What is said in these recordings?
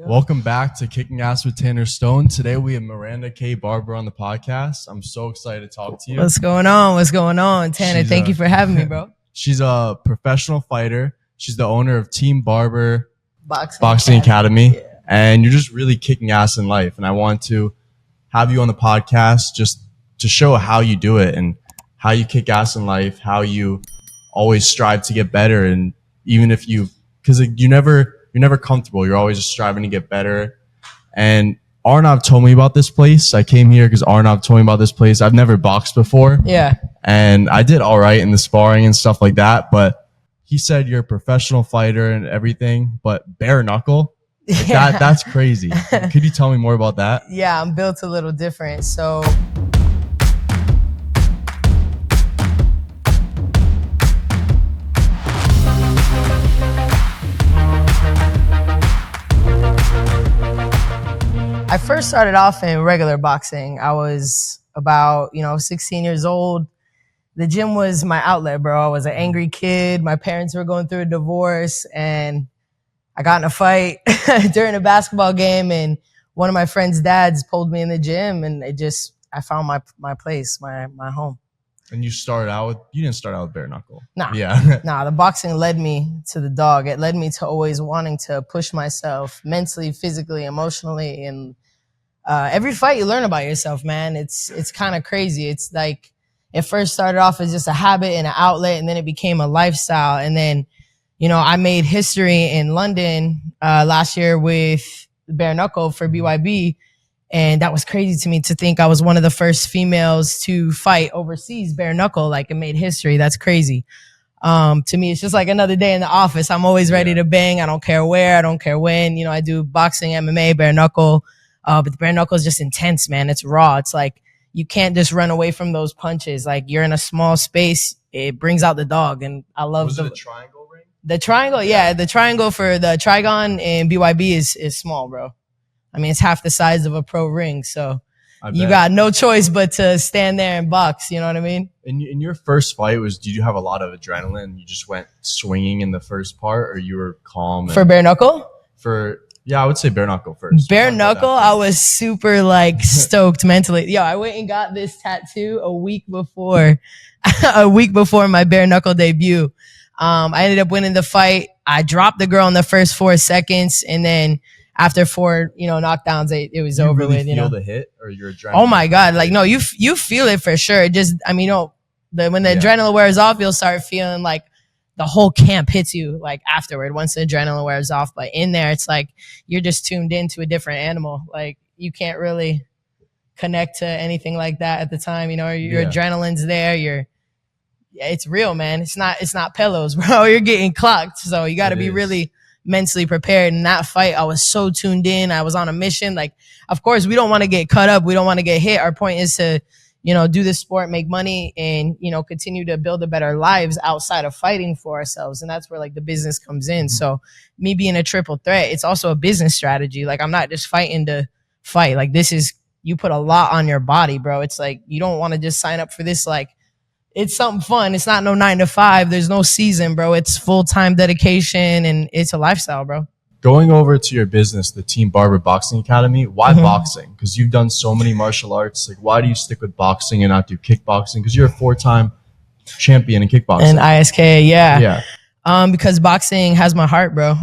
Welcome back to Kicking Ass with Tanner Stone. Today we have Miranda Barber on the podcast. I'm so excited to talk to you. What's going on, Tanner? Thank you for having me, bro. She's a professional fighter. She's the owner of Team Barber Boxing Academy. Yeah. And you're just really kicking ass in life. And I want to have you on the podcast just to show how you do it and how you kick ass in life, how you always strive to get better. And even if because you're never comfortable. You're always just striving to get better. And Arnav told me about this place. I came here because Arnav told me about this place. I've never boxed before. Yeah. And I did all right in the sparring and stuff like that. But he said you're a professional fighter and everything, but bare knuckle? That's crazy. Could you tell me more about that? Yeah, I'm built a little different. So I first started off in regular boxing. I was about, 16 years old. The gym was my outlet, bro. I was an angry kid. My parents were going through a divorce and I got in a fight during a basketball game, and one of my friend's dads pulled me in the gym, and I found my place, my home. And you didn't start out with bare knuckle. Nah. Yeah. Nah, the boxing led me to the dog. It led me to always wanting to push myself mentally, physically, emotionally, and every fight you learn about yourself, man. It's kind of crazy. It's like it first started off as just a habit and an outlet, and then it became a lifestyle. And then, I made history in London last year with bare knuckle for BYB. And that was crazy to me to think I was one of the first females to fight overseas bare knuckle. Like, it made history. That's crazy. To me, it's just like another day in the office. I'm always ready to bang. I don't care where. I don't care when. I do boxing, MMA, bare knuckle. But the bare knuckle is just intense, man. It's raw. It's like you can't just run away from those punches. Like, you're in a small space. It brings out the dog. And I love Was it a triangle ring? The triangle, yeah. The triangle for the Trigon in BYB is small, bro. I mean, it's half the size of a pro ring. So you got no choice but to stand there and box. You know what I mean? In your first fight, did you have a lot of adrenaline? You just went swinging in the first part, or you were calm? For bare knuckle? I would say bare knuckle first. Bare knuckle, I was super stoked mentally. Yo, I went and got this tattoo a week before my bare knuckle debut. I ended up winning the fight. I dropped the girl in the first 4 seconds, and then after 4, knockdowns, it was over with. You feel the hit or your adrenaline? Oh my God! Like, no, you feel it for sure. When the adrenaline wears off, you'll start feeling like the whole camp hits you like afterward once the adrenaline wears off. But in there, it's like you're just tuned into a different animal. Like, you can't really connect to anything like that at the time. Your adrenaline's there. It's real, man. It's not pillows, bro. You're getting clocked. So you got to be really mentally prepared. In that fight, I was so tuned in. I was on a mission. Like, of course, we don't want to get cut up. We don't want to get hit. Our point is to, do this sport, make money, and, continue to build a better lives outside of fighting for ourselves. And that's where like the business comes in. So me being a triple threat, it's also a business strategy. Like, I'm not just fighting to fight. Like, you put a lot on your body, bro. It's like, you don't want to just sign up for this. Like, it's something fun. It's not no 9 to 5. There's no season, bro. It's full-time dedication, and it's a lifestyle, bro. Going over to your business, the Team Barber Boxing Academy, why boxing? Because you've done so many martial arts. Like, why do you stick with boxing and not do kickboxing? Because you're a 4-time champion in kickboxing. And ISK, yeah. Because boxing has my heart, bro.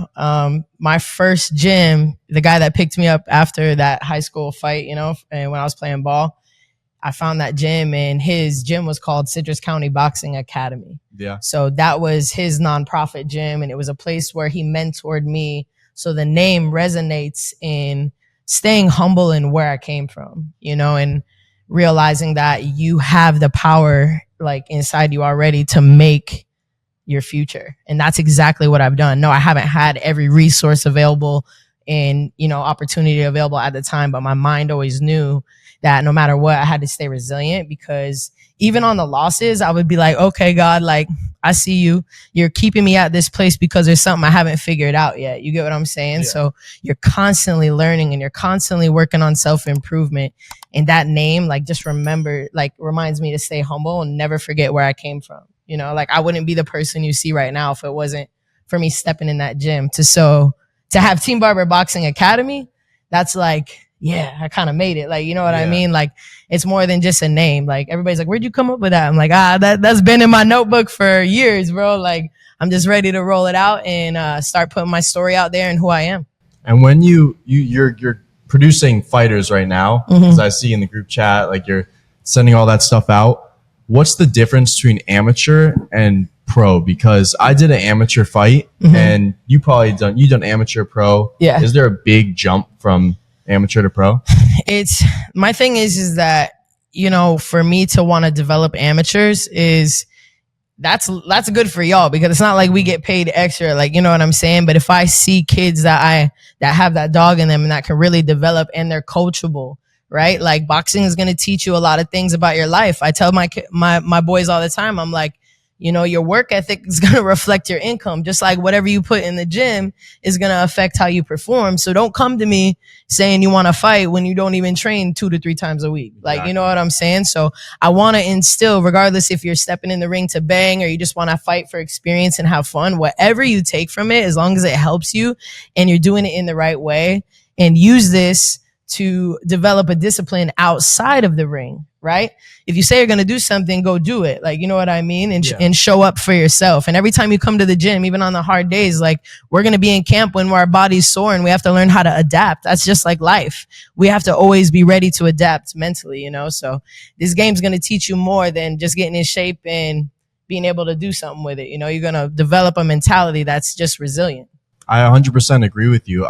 My first gym, the guy that picked me up after that high school fight, and when I was playing ball, I found that gym, and his gym was called Citrus County Boxing Academy. Yeah. So that was his nonprofit gym, and it was a place where he mentored me. So the name resonates in staying humble in where I came from, and realizing that you have the power like inside you already to make your future. And that's exactly what I've done. No, I haven't had every resource available and, opportunity available at the time, but my mind always knew that no matter what, I had to stay resilient, because even on the losses, I would be like, okay, God, like, I see you. You're keeping me at this place because there's something I haven't figured out yet. You get what I'm saying? Yeah. So you're constantly learning and you're constantly working on self-improvement. And that name, like, just reminds me to stay humble and never forget where I came from. Like, I wouldn't be the person you see right now if it wasn't for me stepping in that gym to sow to have Team Barber Boxing Academy, that's like, yeah, I kind of made it. Like, you know what I mean? Like, it's more than just a name. Like, everybody's like, where'd you come up with that? I'm like, that's been in my notebook for years, bro. Like, I'm just ready to roll it out and start putting my story out there and who I am. And when you're producing fighters right now, because I see in the group chat, like you're sending all that stuff out. What's the difference between amateur and pro? Because I did an amateur fight, and you done amateur pro. Yeah. Is there a big jump from amateur to pro? It's my thing is that, you know, for me to want to develop amateurs is that's good for y'all, because it's not like we get paid extra, like, you know what I'm saying? But if I see kids that have that dog in them and that can really develop and they're coachable, right? Like, boxing is going to teach you a lot of things about your life. I tell my boys all the time, I'm like, you know, your work ethic is going to reflect your income, just like whatever you put in the gym is going to affect how you perform. So don't come to me saying you want to fight when you don't even train 2 to 3 times a week. Like, you know what I'm saying? So I want to instill, regardless if you're stepping in the ring to bang or you just want to fight for experience and have fun, whatever you take from it, as long as it helps you and you're doing it in the right way, and use this to develop a discipline outside of the ring, right? If you say you're going to do something, go do it. Like, you know what I mean? And show up for yourself. And every time you come to the gym, even on the hard days, like, we're going to be in camp when our body's sore and we have to learn how to adapt. That's just like life. We have to always be ready to adapt mentally, you know? So this game's going to teach you more than just getting in shape and being able to do something with it. You know, you're going to develop a mentality that's just resilient. I 100% agree with you.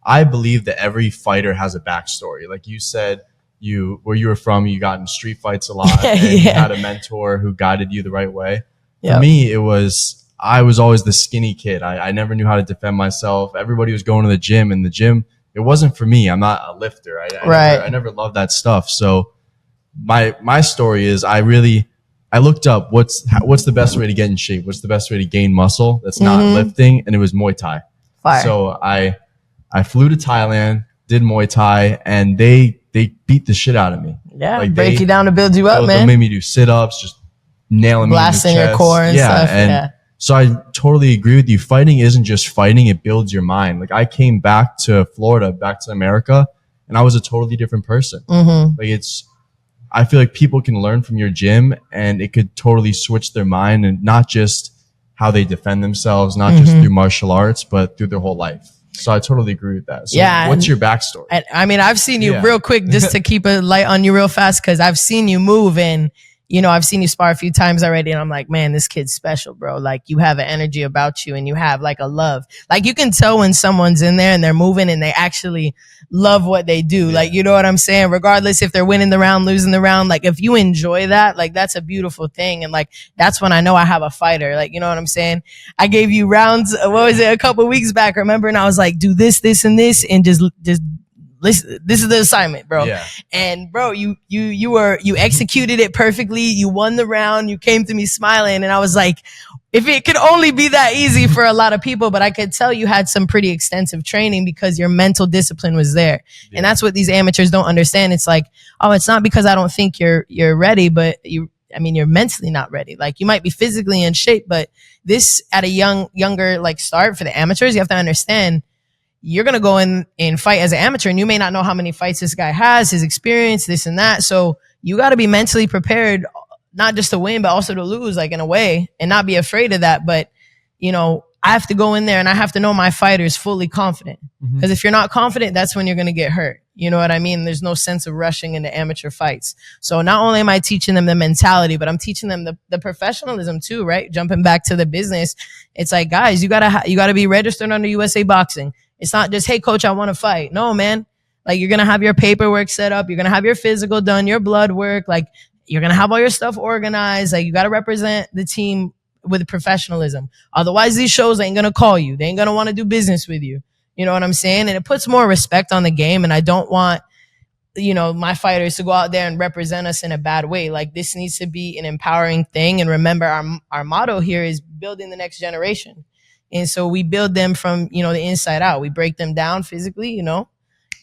I believe that every fighter has a backstory. Like you said, where you were from, you got in street fights a lot, and you had a mentor who guided you the right way. For me, I was always the skinny kid. I never knew how to defend myself. Everybody was going to the gym, and the gym, it wasn't for me. I'm not a lifter. I never loved that stuff. So my story is I looked up what's the best way to get in shape? What's the best way to gain muscle that's not lifting? And it was Muay Thai. Fire. So I flew to Thailand, did Muay Thai, and they beat the shit out of me. Yeah, like, break you down to build you up, man. They made me do sit-ups, just nailing me in the chest. Blasting your core and stuff. And so I totally agree with you. Fighting isn't just fighting, it builds your mind. Like, I came back to Florida, back to America, and I was a totally different person. Like, I feel like people can learn from your gym, and it could totally switch their mind, and not just how they defend themselves, not just through martial arts, but through their whole life. So I totally agree with that. So what's your backstory? I mean, I've seen you real quick, just to keep it light on you real fast, because I've seen you move, and, you know, I've seen you spar a few times already, and I'm like, man, this kid's special, bro. Like, you have an energy about you, and you have like a love. Like, you can tell when someone's in there and they're moving and they actually love what they do. Like, you know what I'm saying? Regardless if they're winning the round, losing the round, like, if you enjoy that, like, that's a beautiful thing. And like, that's when I know I have a fighter. Like, you know what I'm saying? I gave you rounds, what was it, a couple weeks back, remember? And I was like, do this, this, and this, and just listen, this is the assignment, bro. Yeah. And bro, you executed it perfectly. You won the round. You came to me smiling, and I was like, if it could only be that easy for a lot of people, but I could tell you had some pretty extensive training because your mental discipline was there. Yeah. And that's what these amateurs don't understand. It's like, oh, it's not because I don't think you're ready, but you're mentally not ready. Like, you might be physically in shape, but this at a younger like start for the amateurs, you have to understand you're going to go in and fight as an amateur, and you may not know how many fights this guy has, his experience, this and that. So you got to be mentally prepared, not just to win, but also to lose, like, in a way, and not be afraid of that. But, you know, I have to go in there and I have to know my fighter is fully confident. Because if you're not confident, that's when you're going to get hurt. You know what I mean? There's no sense of rushing into amateur fights. So not only am I teaching them the mentality, but I'm teaching them the professionalism too, right? Jumping back to the business. It's like, guys, you gotta be registered under USA Boxing. It's not just, hey, coach, I want to fight. No, man. Like, you're going to have your paperwork set up. You're going to have your physical done, your blood work. Like, you're going to have all your stuff organized. Like, you got to represent the team with professionalism. Otherwise, these shows ain't going to call you. They ain't going to want to do business with you. You know what I'm saying? And it puts more respect on the game. And I don't want, you know, my fighters to go out there and represent us in a bad way. Like, this needs to be an empowering thing. And remember, our motto here is building the next generation. And so we build them from, you know, the inside out. We break them down physically, you know,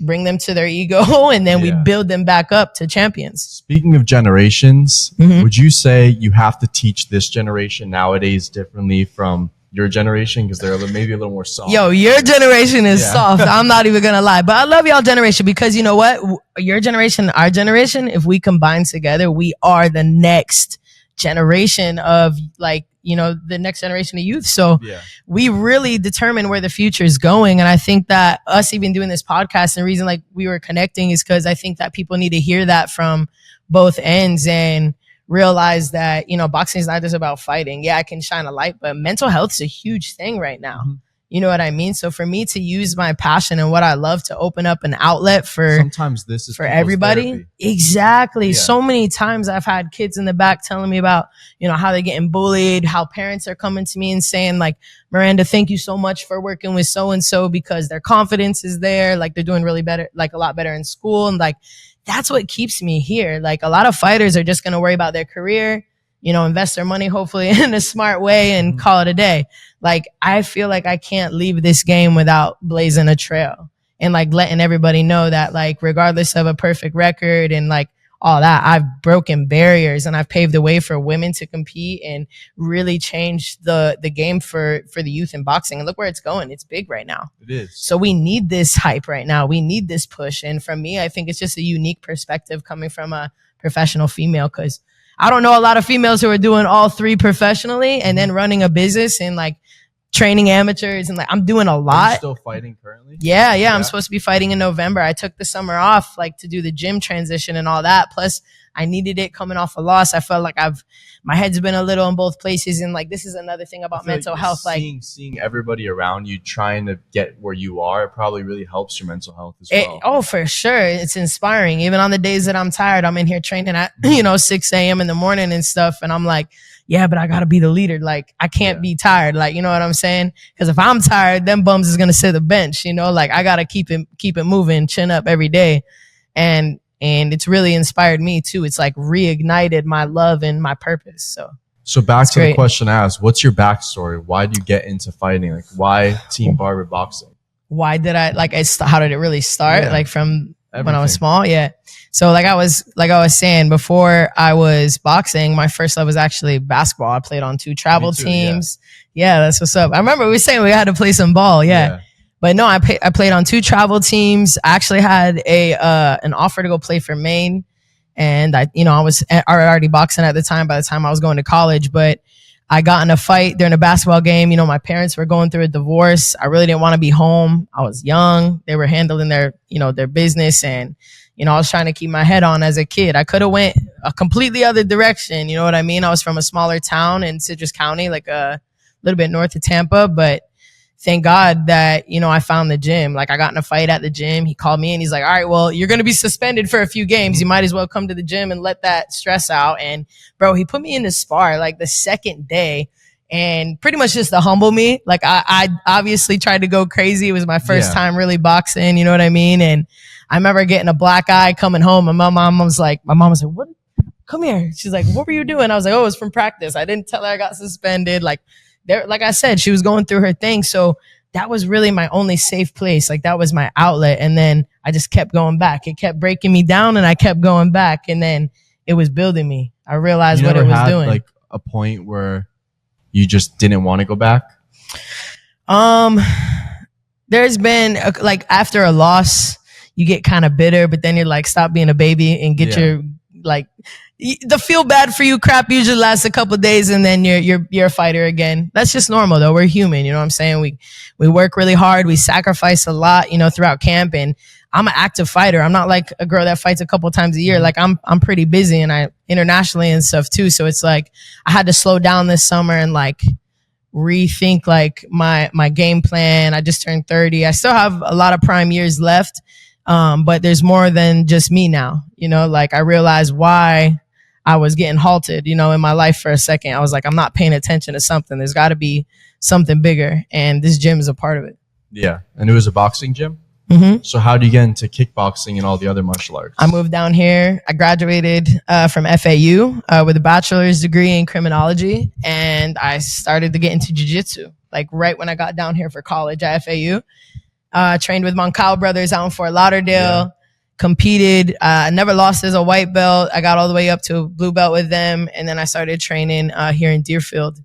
bring them to their ego, and then we build them back up to champions. Speaking of generations, would you say you have to teach this generation nowadays differently from your generation? Because they're maybe a little more soft. Yo, your generation is soft. I'm not even going to lie. But I love y'all generation because you know what? Your generation, our generation, if we combine together, we are the next generation of like, you know, the next generation of youth. So we really determine where the future is going. And I think that us even doing this podcast and the reason like we were connecting is because I think that people need to hear that from both ends and realize that, you know, boxing is not just about fighting. Yeah, I can shine a light, but mental health is a huge thing right now. You know what I mean? So for me to use my passion and what I love to open up an outlet for sometimes this is for everybody. Therapy. Exactly. Yeah. So many times I've had kids in the back telling me about, you know, how they're getting bullied, how parents are coming to me and saying like, Miranda, thank you so much for working with so-and-so because their confidence is there. Like they're doing really better, like a lot better in school. And like, that's what keeps me here. Like a lot of fighters are just going to worry about their career, you know, invest their money hopefully in a smart way and call it a day. Like, I feel like I can't leave this game without blazing a trail and like letting everybody know that like, regardless of a perfect record and like all that, I've broken barriers and I've paved the way for women to compete and really change the game for the youth in boxing. And look where it's going. It's big right now. It is. So we need this hype right now. We need this push. And from me, I think it's just a unique perspective coming from a professional female because I don't know a lot of females who are doing all three professionally and then running a business and like training amateurs and like I'm doing a lot. Are you still fighting currently? Yeah. I'm supposed to be fighting in November. I took the summer off like to do the gym transition and all that. Plus I needed it coming off a loss. I felt like my head's been a little in both places. And like, this is another thing about mental health. Like seeing everybody around you trying to get where you are, it probably really helps your mental health as well. Oh, for sure. It's inspiring. Even on the days that I'm tired, I'm in here training at, you know, 6 a.m. in the morning and stuff. And I'm like, yeah, but I got to be the leader. Like I can't be tired. Like, you know what I'm saying? Because if I'm tired, them bums is going to sit the bench, you know, like I got to keep it moving, chin up every day. And it's really inspired me too. It's like reignited my love and my purpose. So back to the question I asked, what's your backstory? Why did you get into fighting? Like why Team Barber Boxing? Why did how did it really start? Like from everything. When I was small? Yeah. So like I was saying before I was boxing, my first love was actually basketball. I played on 2 travel teams. Yeah, that's what's up. I remember we were saying we had to play some ball. Yeah. But no, I played on 2 travel teams. I actually had an offer to go play for Maine. And I was already boxing at the time by the time I was going to college, but I got in a fight during a basketball game. You know, my parents were going through a divorce. I really didn't want to be home. I was young. They were handling their business. And, you know, I was trying to keep my head on as a kid. I could have went a completely other direction. You know what I mean? I was from a smaller town in Citrus County, like a little bit north of Tampa, but thank God that, you know, I found the gym. Like I got in a fight at the gym. He called me and he's like, all right, well, you're going to be suspended for a few games. You might as well come to the gym and let that stress out. And bro, he put me in the spar like the second day and pretty much just to humble me. Like I obviously tried to go crazy. It was my first time really boxing. You know what I mean? And I remember getting a black eye coming home and my mom was like, what? Come here. She's like, what were you doing? I was like, oh, it was from practice. I didn't tell her I got suspended. Like I said, she was going through her thing. So that was really my only safe place. Like that was my outlet. And then I just kept going back. It kept breaking me down and I kept going back. And then it was building me. I realized what it was doing. Like a point where you just didn't want to go back? There's been like after a loss, you get kind of bitter, but then you're like, stop being a baby and get your like the feel bad for you crap usually lasts a couple of days and then you're a fighter again. That's just normal though. We're human. You know what I'm saying? We work really hard. We sacrifice a lot, you know, throughout camp, and I'm an active fighter. I'm not like a girl that fights a couple times a year. Like I'm pretty busy and I internationally and stuff too. So it's like I had to slow down this summer and like rethink like my game plan. I just turned 30. I still have a lot of prime years left. But there's more than just me now, you know, like I realized why I was getting halted, you know, in my life for a second. I was like, I'm not paying attention to something. There's got to be something bigger. And this gym is a part of it. Yeah. And it was a boxing gym? Mm-hmm. So how do you get into kickboxing and all the other martial arts? I moved down here. I graduated from FAU with a bachelor's degree in criminology. And I started to get into jiu-jitsu, like right when I got down here for college at FAU. Trained with Moncao brothers out in Fort Lauderdale, competed, never lost as a white belt. I got all the way up to a blue belt with them. And then I started training here in Deerfield.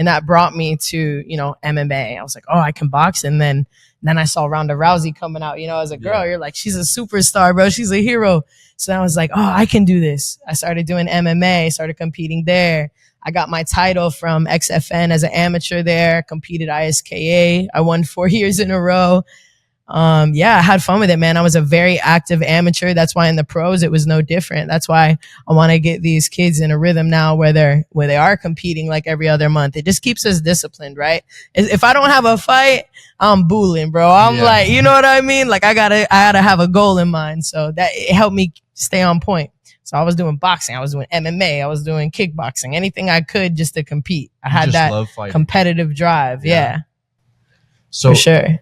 And that brought me to, you know, MMA. I was like, oh, I can box. And then I saw Ronda Rousey coming out, you know, as a girl, you're like, she's a superstar, bro. She's a hero. So I was like, oh, I can do this. I started doing MMA, started competing there. I got my title from XFN as an amateur there, competed ISKA. I won 4 years in a row. I had fun with it, man. I was a very active amateur. That's why in the pros, it was no different. That's why I want to get these kids in a rhythm now where they are competing like every other month. It just keeps us disciplined, right? If I don't have a fight, I'm booling, bro. I'm like, you know what I mean? Like I gotta have a goal in mind. So that it helped me stay on point. So I was doing boxing, I was doing MMA, I was doing kickboxing, anything I could just to compete. I had that competitive drive. Yeah. So for sure.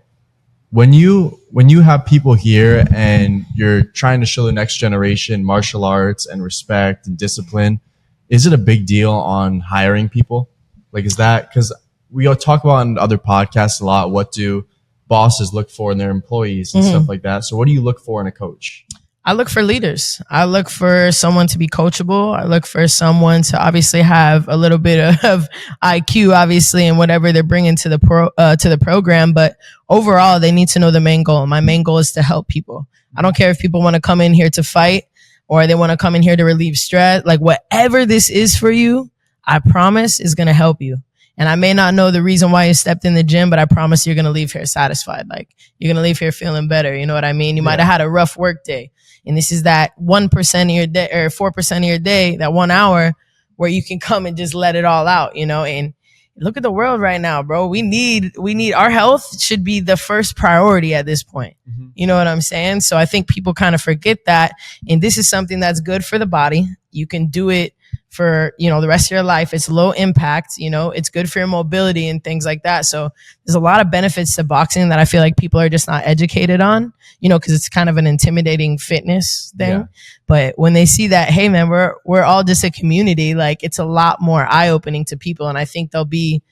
When you have people here and you're trying to show the next generation martial arts and respect and discipline, is it a big deal on hiring people? Like, is that, because we all talk about on other podcasts a lot, what do bosses look for in their employees and stuff like that. So what do you look for in a coach? I look for leaders. I look for someone to be coachable. I look for someone to obviously have a little bit of IQ, obviously, and whatever they're bringing to the program. But overall, they need to know the main goal. My main goal is to help people. I don't care if people want to come in here to fight or they want to come in here to relieve stress. Like whatever this is for you, I promise is going to help you. And I may not know the reason why you stepped in the gym, but I promise you're going to leave here satisfied. Like you're going to leave here feeling better. You know what I mean? You might have had a rough work day. And this is that 1% of your day or 4% of your day, that 1 hour where you can come and just let it all out, you know? And look at the world right now, bro. We need our health should be the first priority at this point. You know what I'm saying? So I think people kind of forget that. And this is something that's good for the body. You can do it for, you know, the rest of your life. It's low impact, you know, it's good for your mobility and things like that. So there's a lot of benefits to boxing that I feel like people are just not educated on, you know, because it's kind of an intimidating fitness thing. Yeah. But when they see that, hey man, we're all just a community, like it's a lot more eye-opening to people. And I think they'll be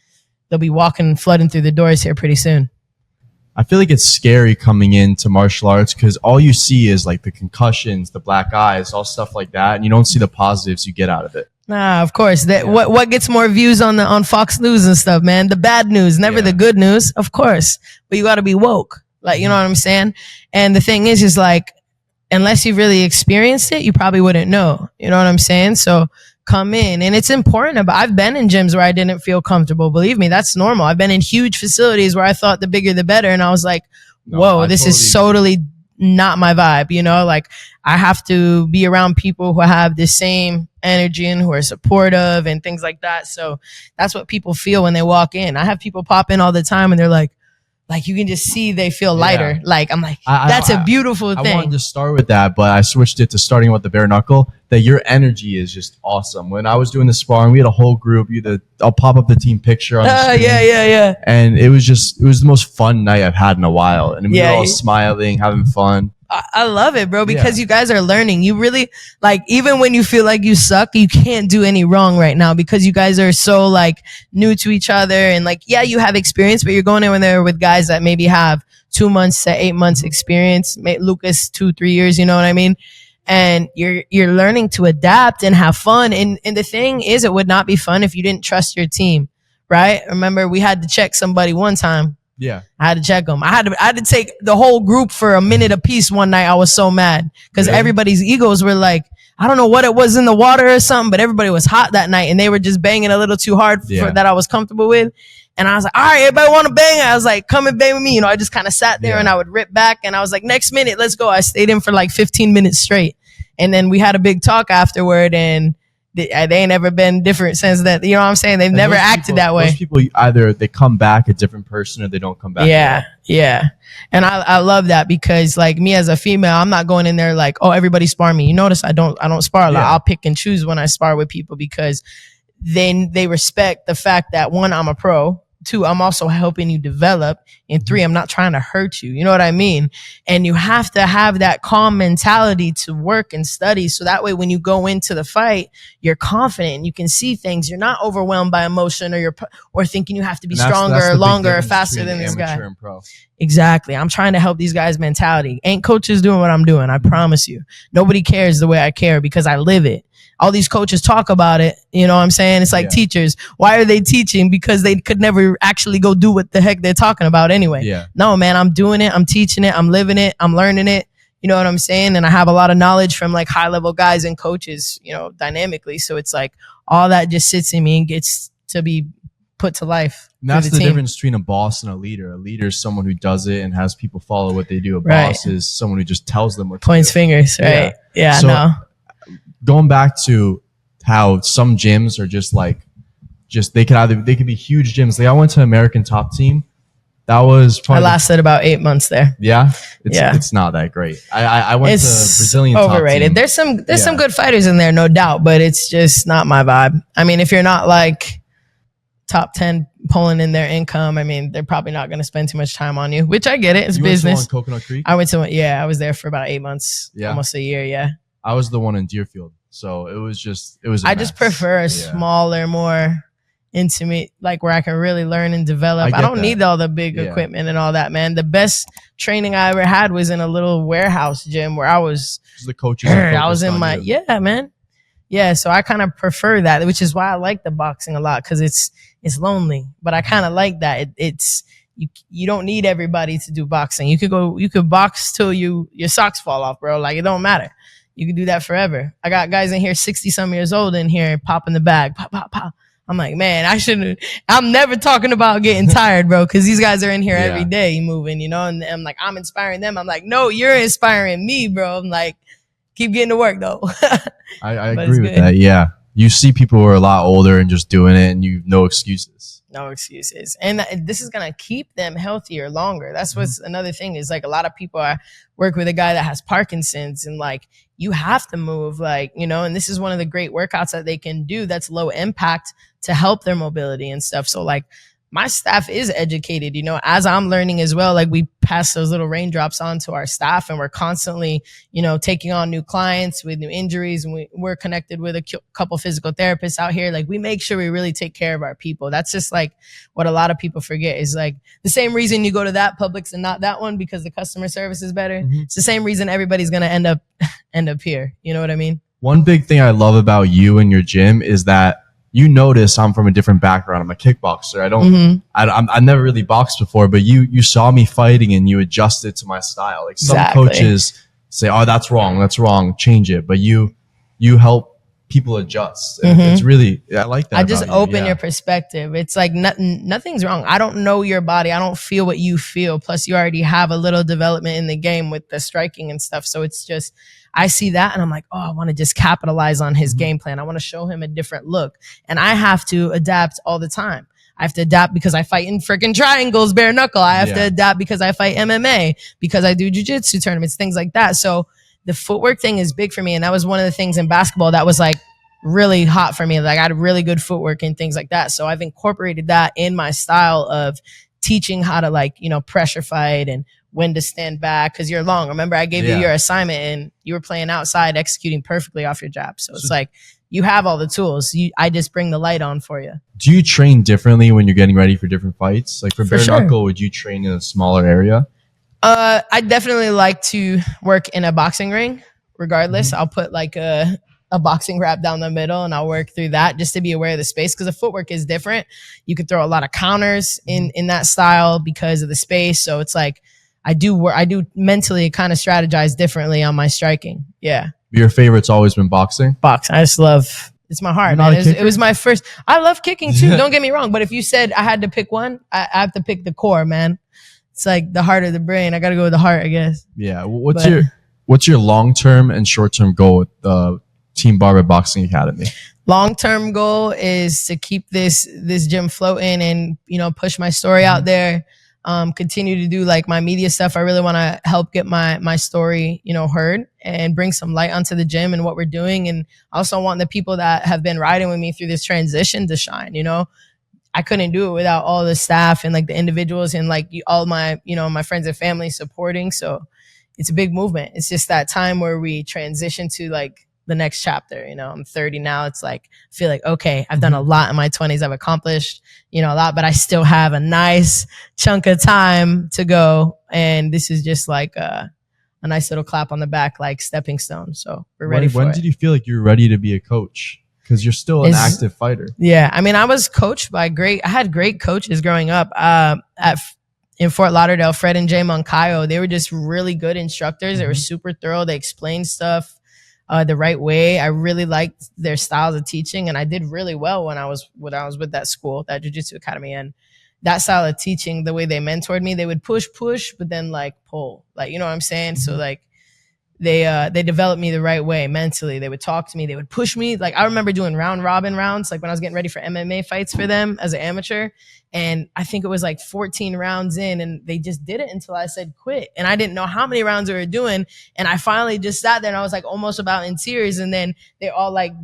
flooding through the doors here pretty soon. I feel like it's scary coming into martial arts because all you see is like the concussions, the black eyes, all stuff like that. And you don't see the positives you get out of it. Nah, of course. What gets more views on Fox News and stuff, man? The bad news, never the good news, of course. But you got to be woke. Like, you know what I'm saying? And the thing is like, unless you've really experienced it, you probably wouldn't know. You know what I'm saying? So come in. And it's important. I've been in gyms where I didn't feel comfortable. Believe me, that's normal. I've been in huge facilities where I thought the bigger the better. And I was like, whoa, this is totally not my vibe. You know, like I have to be around people who have the same energy and who are supportive and things like that. So that's what people feel when they walk in. I have people pop in all the time and they're like you can just see they feel lighter. Like I'm like, that's a beautiful thing. I wanted to start with that, but I switched it to starting with the bare knuckle. That your energy is just awesome. When I was doing the sparring, we had a whole group. I'll pop up the team picture on the screen. Yeah. And it was the most fun night I've had in a while. And we were all smiling, having fun. I love it, bro, because you guys are learning. You really, like, even when you feel like you suck, you can't do any wrong right now because you guys are so, like, new to each other. And, like, yeah, you have experience, but you're going in there with guys that maybe have 2 months to 8 months experience. Lucas, 2-3 years, you know what I mean? And you're learning to adapt and have fun. And the thing is, it would not be fun if you didn't trust your team, right? Remember, we had to check somebody one time. Yeah. I had to check them. I had to take the whole group for a minute apiece one night. I was so mad because everybody's egos were like, I don't know what it was in the water or something, but everybody was hot that night and they were just banging a little too hard for that I was comfortable with. And I was like, all right, everybody want to bang? I was like, come and bang with me. You know, I just kind of sat there and I would rip back and I was like, next minute, let's go. I stayed in for like 15 minutes straight. And then we had a big talk afterward and they ain't ever been different since that. You know what I'm saying? They've never acted that way. Most people either they come back a different person or they don't come back. Yeah. And I love that because like me as a female, I'm not going in there like, oh, everybody spar me. You notice I don't spar a lot. I'll pick and choose when I spar with people because then they respect the fact that 1, I'm a pro. 2, I'm also helping you develop. And 3, I'm not trying to hurt you. You know what I mean? And you have to have that calm mentality to work and study. So that way, when you go into the fight, you're confident and you can see things. You're not overwhelmed by emotion or thinking you have to be stronger or longer or faster than this guy. And pro. Exactly. I'm trying to help these guys' mentality. Ain't coaches doing what I'm doing. I promise you. Nobody cares the way I care because I live it. all these coaches talk about it. You know what I'm saying? It's like teachers. Why are they teaching? Because they could never actually go do what the heck they're talking about anyway. Yeah. No, man, I'm doing it. I'm teaching it. I'm living it. I'm learning it. You know what I'm saying? And I have a lot of knowledge from like high level guys and coaches, you know, dynamically. So it's like all that just sits in me and gets to be put to life. And that's the difference between a boss and a leader. A leader is someone who does it and has people follow what they do. A boss is someone who just tells them what to do. Points fingers, right? Yeah, so, no. Going back to how some gyms are just they could be huge gyms. Like I went to American Top Team. That was probably I lasted about 8 months there. Yeah? It's not that great. I went to Brazilian overrated. Top Team. There's some good fighters in there, no doubt, but it's just not my vibe. I mean, if you're not like top 10 pulling in their income, I mean, they're probably not going to spend too much time on you, which I get it. It's business. Went to Coconut Creek? I went to one. Yeah, I was there for about 8 months, almost a year. Yeah. I was the one in Deerfield. So it was I just prefer a smaller, more intimate, like where I can really learn and develop. I don't need all the big equipment and all that, man. The best training I ever had was in a little warehouse gym where I was the coaches. I was in my man. Yeah, so I kind of prefer that, which is why I like the boxing a lot, because it's lonely. But I kind of like that. It's you don't need everybody to do boxing. You could box till your socks fall off, bro. Like it don't matter. You can do that forever. I got guys in here 60-some years old in here popping the bag, pop, pop, pop. I'm like, man, I'm never talking about getting tired, bro, because these guys are in here every day moving, you know, and I'm like, I'm inspiring them. I'm like, no, you're inspiring me, bro. I'm like, keep getting to work, though. I agree with that, yeah. You see people who are a lot older and just doing it, and you have no excuses. No excuses. And this is going to keep them healthier longer. That's what's another thing is like a lot of people I work with a guy that has Parkinson's, and like you have to move, like, you know, and this is one of the great workouts that they can do that's low impact to help their mobility and stuff. So like my staff is educated, you know, as I'm learning as well. Like we pass those little raindrops on to our staff, and we're constantly, you know, taking on new clients with new injuries. And we're connected with a couple physical therapists out here. Like we make sure we really take care of our people. That's just like what a lot of people forget is like the same reason you go to that Publix and not that one because the customer service is better. Mm-hmm. It's the same reason everybody's going to end up here. You know what I mean? One big thing I love about you and your gym is that you notice I'm from a different background. I'm a kickboxer. I never really boxed before, but you saw me fighting and you adjusted to my style. Like some coaches say, oh, that's wrong, change it. But you help people adjust. And it's really, I like that. I just open your perspective. It's like nothing's wrong. I don't know your body. I don't feel what you feel. Plus you already have a little development in the game with the striking and stuff. So it's just, I see that and I'm like, oh, I want to just capitalize on his game plan. I want to show him a different look. And I have to adapt all the time. I have to adapt because I fight in freaking triangles, bare knuckle. I have to adapt because I fight MMA, because I do jiu-jitsu tournaments, things like that. So the footwork thing is big for me. And that was one of the things in basketball that was like really hot for me. Like I had really good footwork and things like that. So I've incorporated that in my style of teaching how to, like, you know, pressure fight and when to stand back because you're long. Remember, I gave you your assignment and you were playing outside, executing perfectly off your jab. So it's like you have all the tools. I just bring the light on for you. Do you train differently when you're getting ready for different fights? Like for bare knuckle, would you train in a smaller area? I definitely like to work in a boxing ring. Regardless, I'll put like a boxing wrap down the middle and I'll work through that just to be aware of the space, because the footwork is different. You could throw a lot of counters in that style because of the space. So it's like I do mentally kind of strategize differently on my striking. Yeah. Your favorite's always been boxing? Boxing. I just love, it's my heart, man. It was my first. I love kicking too. Don't get me wrong. But if you said I had to pick one, I have to pick the core, man. It's like the heart of the brain. I got to go with the heart, I guess. Yeah. What's your long-term and short-term goal with the Team Barber Boxing Academy? Long-term goal is to keep this gym floating and, you know, push my story out there. Continue to do like my media stuff. I really want to help get my story, you know, heard and bring some light onto the gym and what we're doing. And I also want the people that have been riding with me through this transition to shine. You know, I couldn't do it without all the staff and like the individuals and like all my, you know, my friends and family supporting. So it's a big movement. It's just that time where we transition to like the next chapter. You know, I'm 30 now. It's like, I feel like, okay, I've done a lot in my 20s. I've accomplished, you know, a lot, but I still have a nice chunk of time to go. And this is just like, a nice little clap on the back, like stepping stone. So we're ready for it. When did you feel like you were ready to be a coach? Because you're still an active fighter. Yeah. I mean, I was coached by I had great coaches growing up in Fort Lauderdale, Fred and Jay Moncayo. They were just really good instructors. Mm-hmm. They were super thorough. They explained stuff the right way. I really liked their styles of teaching, and I did really well when I was with that school, that Jiu-Jitsu Academy. And that style of teaching, the way they mentored me, they would push, but then like pull, like, you know what I'm saying? Mm-hmm. So like they developed me the right way mentally. They would talk to me. They would push me. Like I remember doing round robin rounds, like when I was getting ready for MMA fights for them as an amateur. And I think it was like 14 rounds in, and they just did it until I said quit. And I didn't know how many rounds we were doing. And I finally just sat there and I was like almost about in tears. And then they all like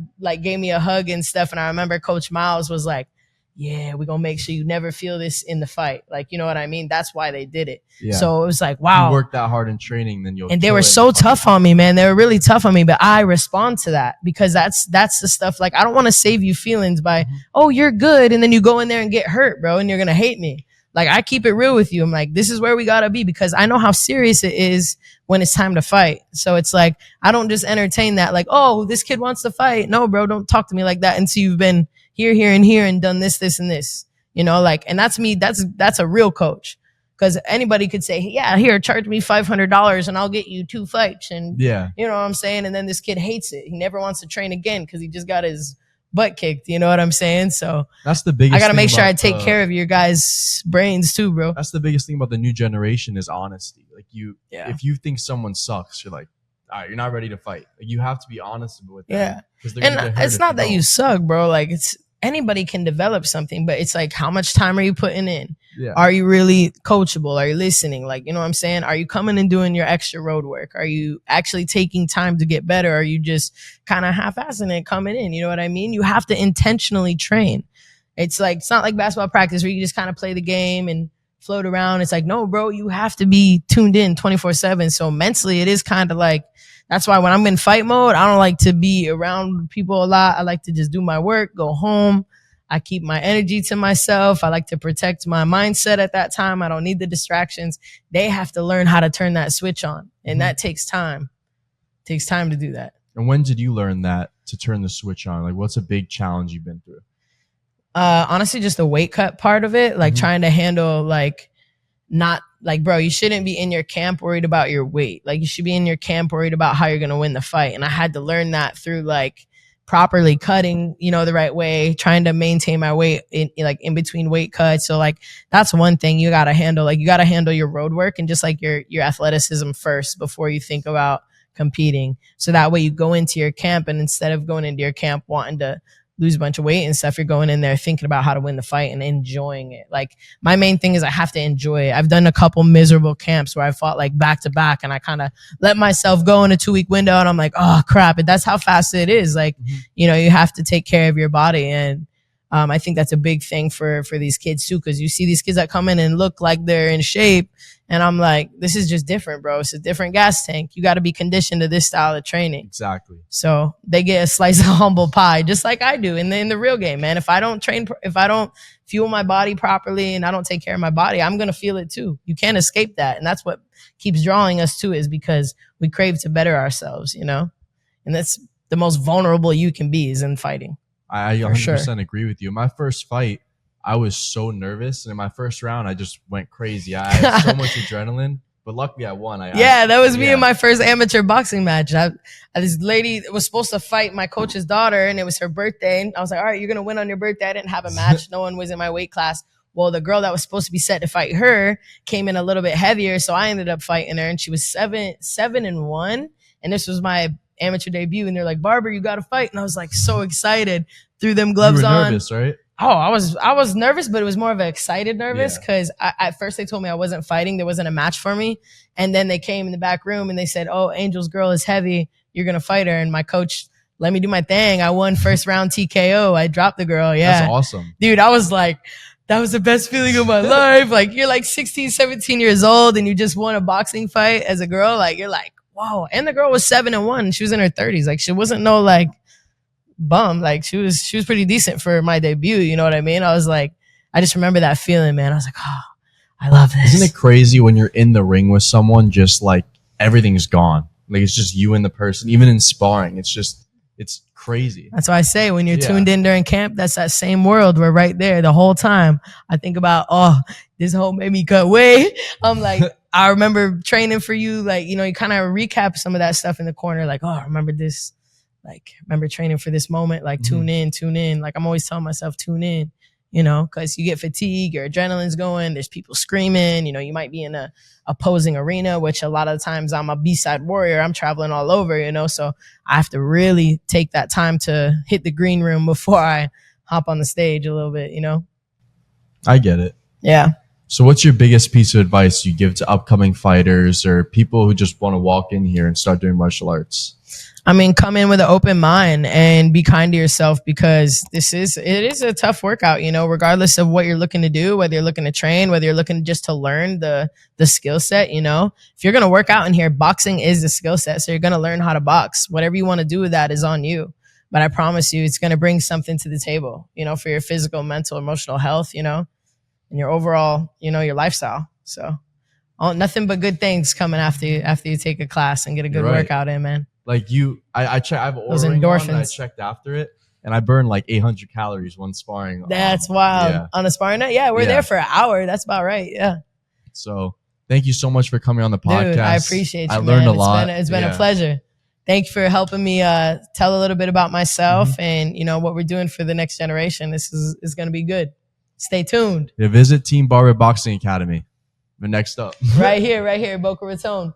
gave me a hug and stuff. And I remember Coach Miles was like, yeah, we're going to make sure you never feel this in the fight. Like, you know what I mean? That's why they did it. Yeah. So it was like, wow. You work that hard in training, then you'll. And they were so tough on me, man. They were really tough on me, but I respond to that because that's the stuff. Like, I don't want to save you feelings by, oh, you're good. And then you go in there and get hurt, bro. And you're going to hate me. Like, I keep it real with you. I'm like, this is where we got to be because I know how serious it is when it's time to fight. So it's like, I don't just entertain that. Like, oh, this kid wants to fight. No, bro, don't talk to me like that until you've been here, and done this, and this, you know, like, and that's me. That's a real coach. Cause anybody could say, yeah, here, charge me $500 and I'll get you 2 fights. And yeah, you know what I'm saying? And then this kid hates it. He never wants to train again cause he just got his butt kicked. You know what I'm saying? So that's the biggest. I got to make sure I take care of your guys' brains too, bro. That's the biggest thing about the new generation is honesty. Like if you think someone sucks, you're like, all right, you're not ready to fight. Like, you have to be honest with them. Yeah. And it's not that you suck, bro. Like anybody can develop something, but it's like, how much time are you putting in? Yeah. Are you really coachable? Are you listening? Like, you know what I'm saying? Are you coming and doing your extra road work? Are you actually taking time to get better? Are you just kind of half-assing it coming in? You know what I mean? You have to intentionally train. It's like, it's not like basketball practice where you just kind of play the game and float around. It's like, no, bro, you have to be tuned in 24/7. So mentally it is kind of like, that's why when I'm in fight mode, I don't like to be around people a lot. I like to just do my work, go home. I keep my energy to myself. I like to protect my mindset at that time. I don't need the distractions. They have to learn how to turn that switch on. And that takes time. It takes time to do that. And when did you learn that to turn the switch on? Like, what's a big challenge you've been through? Honestly, just the weight cut part of it, like trying to handle like, not like, bro, you shouldn't be in your camp worried about your weight. Like, you should be in your camp worried about how you're going to win the fight. And I had to learn that through like properly cutting, you know, the right way, trying to maintain my weight in between weight cuts. So like, that's one thing you got to handle. Like, you got to handle your road work and just like your athleticism first before you think about competing. So that way you go into your camp, and instead of going into your camp wanting to lose a bunch of weight and stuff, you're going in there thinking about how to win the fight and enjoying it. Like, my main thing is I have to enjoy it. I've done a couple miserable camps where I fought like back to back, and I kind of let myself go in a 2-week window, and I'm like, oh crap. And that's how fast it is. Like, you know, you have to take care of your body. And I think that's a big thing for these kids too, because you see these kids that come in and look like they're in shape, and I'm like, this is just different, bro. It's a different gas tank. You got to be conditioned to this style of training. Exactly. So they get a slice of humble pie, just like I do in the real game, man. If I don't train, if I don't fuel my body properly and I don't take care of my body, I'm going to feel it too. You can't escape that. And that's what keeps drawing us to, is because we crave to better ourselves, you know? And that's the most vulnerable you can be, is in fighting. I 100% agree with you. My first fight, I was so nervous. And in my first round, I just went crazy. I had so much adrenaline, but luckily I won. That was me in my first amateur boxing match. This lady was supposed to fight my coach's daughter, and it was her birthday. And I was like, all right, you're going to win on your birthday. I didn't have a match. No one was in my weight class. Well, the girl that was supposed to be set to fight her came in a little bit heavier. So I ended up fighting her, and she was 7-1. And this was my amateur debut. And they're like, Barber, you got to fight. And I was like, so excited. Threw them gloves you were on. Nervous, right? Oh, I was nervous, but it was more of an excited nervous, because at first they told me I wasn't fighting. There wasn't a match for me. And then they came in the back room and they said, oh, Angel's girl is heavy. You're going to fight her. And my coach let me do my thing. I won first round TKO. I dropped the girl. Yeah. That's awesome. Dude, I was like, that was the best feeling of my life. Like, you're like 16, 17 years old and you just won a boxing fight as a girl. Like, you're like, wow. And the girl was 7-1. She was in her 30s. Like, she wasn't no like bum. Like, she was pretty decent for my debut. You know what I mean? I was like, I just remember that feeling, man. I was like, oh, I love this. Isn't it crazy when you're in the ring with someone, just like everything's gone. Like it's just you and the person. Even in sparring, it's crazy. That's why I say when you're tuned in during camp, that's that same world. We're right there the whole time. I think about, this whole made me cut weight. I'm like, I remember training for you. Like, you kind of recap some of that stuff in the corner. Like, I remember this. Like, remember training for this moment. Like, tune in. Like, I'm always telling myself, tune in. Because you get fatigue, your adrenaline's going, there's people screaming, you might be in a opposing arena, which a lot of the times I'm a B-side warrior. I'm traveling all over, so I have to really take that time to hit the green room before I hop on the stage a little bit, I get it. Yeah. So what's your biggest piece of advice you give to upcoming fighters or people who just want to walk in here and start doing martial arts? I mean, come in with an open mind and be kind to yourself, because it is a tough workout, regardless of what you're looking to do, whether you're looking to train, whether you're looking just to learn the skill set, if you're going to work out in here, boxing is the skill set. So you're going to learn how to box. Whatever you want to do with that is on you. But I promise you, it's going to bring something to the table, for your physical, mental, emotional health, and your overall, your lifestyle. So nothing but good things coming after you take a class and get a good workout in, man. Like I have those endorphins. I checked after it, and I burned like 800 calories when sparring. That's wild. Yeah. On a sparring night? Yeah, we're there for an hour. That's about right. Yeah. So thank you so much for coming on the podcast. Dude, I appreciate you, I learned a lot. It's been a pleasure. Thank you for helping me tell a little bit about myself and, what we're doing for the next generation. This is going to be good. Stay tuned. Yeah, visit Team Barber Boxing Academy. But next up. right here, Boca Raton.